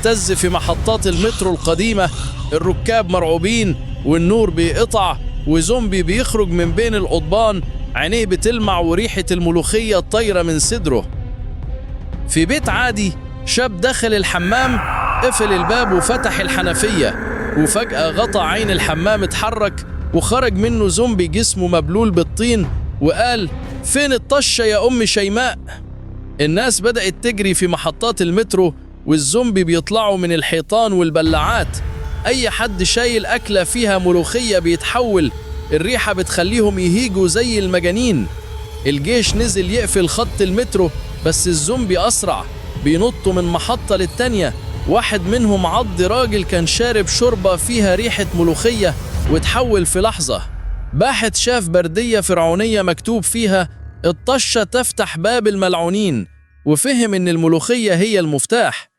بتهتز في محطات المترو القديمة، الركاب مرعوبين والنور بيقطع وزومبي بيخرج من بين القضبان، عينيه بتلمع وريحة الملوخية طايرة من صدره. في بيت عادي شاب دخل الحمام، قفل الباب وفتح الحنفية، وفجأة غطى عين الحمام اتحرك وخرج منه زومبي جسمه مبلول بالطين، وقال: فين الطشة يا أم شيماء؟ الناس بدأت تجري في محطات المترو والزومبي بيطلعوا من الحيطان والبلاعات، أي حد شايل أكلة فيها ملوخية بيتحول، الريحة بتخليهم يهيجوا زي المجانين. الجيش نزل يقفل خط المترو، بس الزومبي أسرع، بينطوا من محطة للتانية. واحد منهم عض راجل كان شارب شوربة فيها ريحة ملوخية وتحول في لحظة. باحث شاف بردية فرعونية مكتوب فيها: الطشة تفتح باب الملعونين، وفهم إن الملوخية هي المفتاح.